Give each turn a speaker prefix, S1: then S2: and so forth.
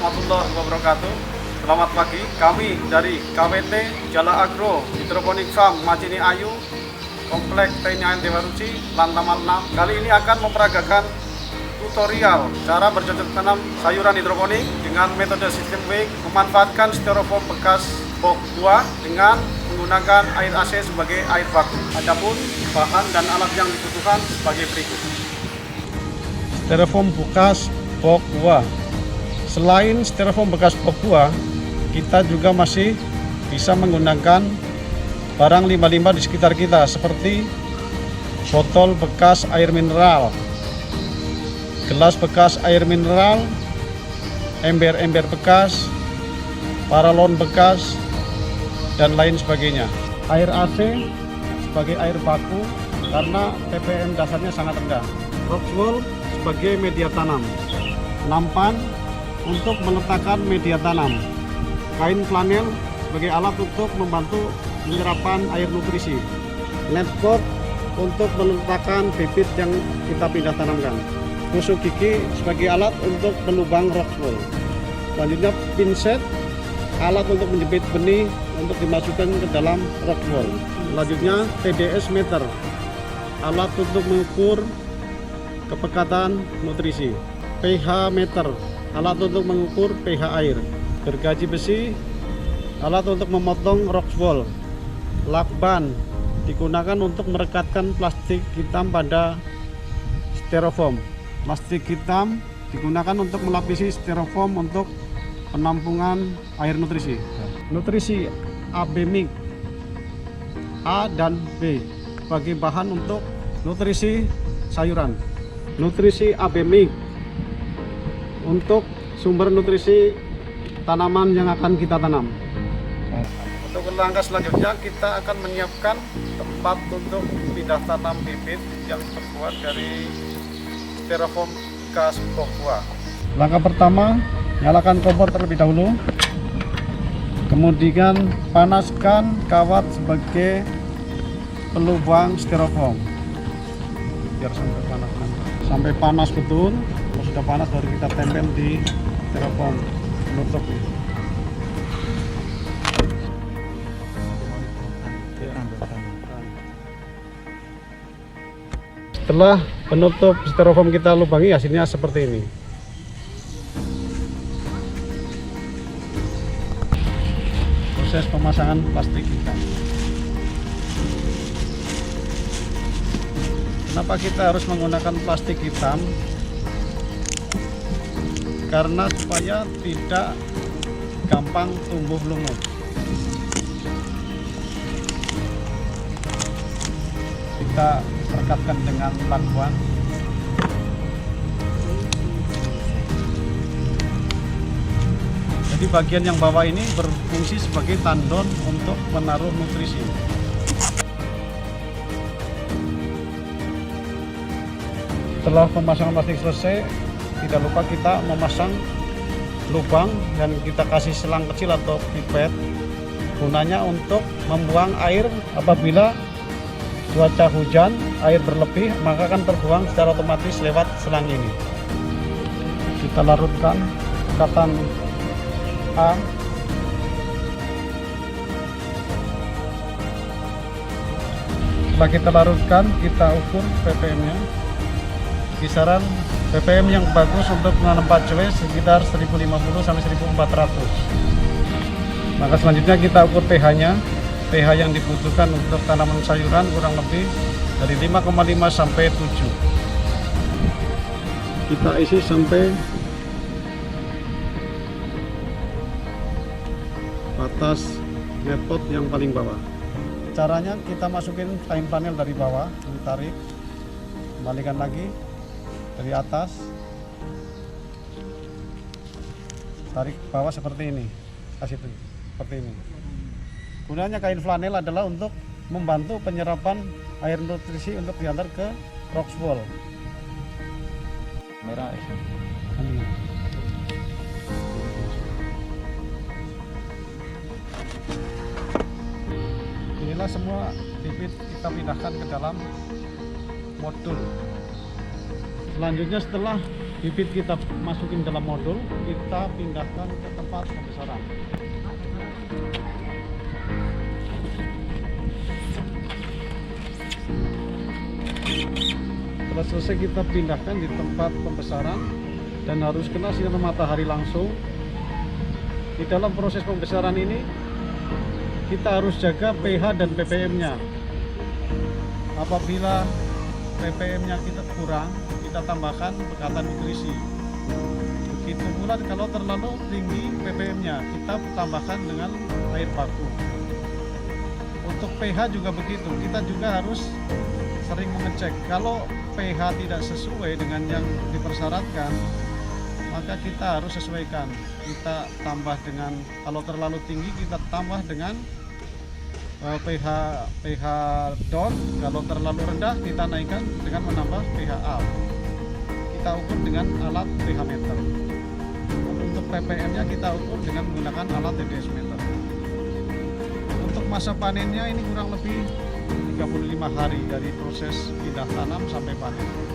S1: warahmatullahi wabarakatuh. Selamat pagi, kami dari KWT Jala Agro Hidroponik Farm Majini Ayu, Komplek TNI AL Dewa Ruci, Lantaman 6. Kali ini akan memperagakan tutorial cara bercocok tanam sayuran hidroponik dengan metode sistem wake, memanfaatkan styrofoam bekas box buah dengan menggunakan air AC sebagai air baku. Adapun bahan dan alat yang dibutuhkan sebagai berikut. Styrofoam bekas box buah. Selain styrofoam bekas box buah, kita juga masih bisa menggunakan barang limbah-limbah di sekitar kita seperti botol bekas air mineral, gelas bekas air mineral, ember-ember bekas, paralon bekas, dan lain sebagainya. Air AC sebagai air baku karena ppm dasarnya sangat rendah. Roxwool sebagai media tanam. Nampan untuk meletakkan media tanam. Kain flanel sebagai alat untuk membantu penyerapan air nutrisi. Netboard untuk meletakkan bibit yang kita pindah tanamkan. Tusuk gigi sebagai alat untuk melubang Roxwool. Selanjutnya pinset, alat untuk menjepit benih untuk dimasukkan ke dalam Roxwool. Selanjutnya TDS meter, alat untuk mengukur kepekatan nutrisi. pH meter, alat untuk mengukur pH air. Gergaji besi, alat untuk memotong Roxwool. Lakban digunakan untuk merekatkan plastik hitam pada styrofoam. Plastik hitam digunakan untuk melapisi styrofoam untuk penampungan air nutrisi. Nutrisi AB mix A dan B sebagai bahan untuk nutrisi sayuran. Nutrisi AB mix untuk sumber nutrisi tanaman yang akan kita tanam. Untuk langkah selanjutnya kita akan menyiapkan tempat untuk pindah tanam bibit yang terbuat dari styrofoam bekas box buah. Langkah pertama, nyalakan kompor terlebih dahulu. Kemudian panaskan kawat sebagai pelubang styrofoam. Biar sampai panas betul. Kalau sudah panas baru kita tempel di styrofoam penutup. Setelah penutup styrofoam kita lubangi, hasilnya seperti ini. Proses pemasangan plastik kita. Kenapa kita harus menggunakan plastik hitam? Karena supaya tidak gampang tumbuh lumut. Kita rekatkan dengan lakban. Jadi bagian yang bawah ini berfungsi sebagai tandon untuk menaruh nutrisi. Setelah pemasangan plastik selesai, tidak lupa kita memasang lubang dan kita kasih selang kecil atau pipet, gunanya untuk membuang air apabila cuaca hujan, air berlebih, maka akan terbuang secara otomatis lewat selang ini. Kita larutkan ikatan A. Setelah kita larutkan, kita ukur ppm-nya. Kisaran ppm yang bagus untuk menanam pacwe sekitar 1050 sampai 1400. Maka selanjutnya kita ukur pH-nya. pH yang dibutuhkan untuk tanaman sayuran kurang lebih dari 5,5 sampai 7. Kita isi sampai batas netpot yang paling bawah. Caranya kita masukin kain panel dari bawah, ditarik, kembalikan lagi dari atas, tarik bawah seperti ini, kasih seperti ini. Gunanya kain flanel adalah untuk membantu penyerapan air nutrisi untuk diantar ke Roxwool.
S2: Merah ya.
S1: Inilah semua bibit kita pindahkan ke dalam modul. Selanjutnya setelah bibit kita masukin dalam modul, kita pindahkan ke tempat pembesaran. Setelah selesai kita pindahkan di tempat pembesaran dan harus kena sinar matahari langsung. Di dalam proses pembesaran ini kita harus jaga pH dan ppm-nya. Apabila ppm-nya kita kurang, kita tambahkan pekatan nutrisi. Begitu pula kalau terlalu tinggi ppm-nya, kita tambahkan dengan air baku. Untuk pH juga begitu, kita juga harus sering mengecek. Kalau pH tidak sesuai dengan yang dipersyaratkan, maka kita harus sesuaikan. Kita tambah dengan, kalau terlalu tinggi kita tambah dengan pH down. Kalau terlalu rendah kita naikkan dengan menambah pH up. Kita ukur dengan alat pH meter. Untuk ppm-nya kita ukur dengan menggunakan alat TDS meter. Untuk masa panennya ini kurang lebih 35 hari dari proses pindah tanam sampai panen.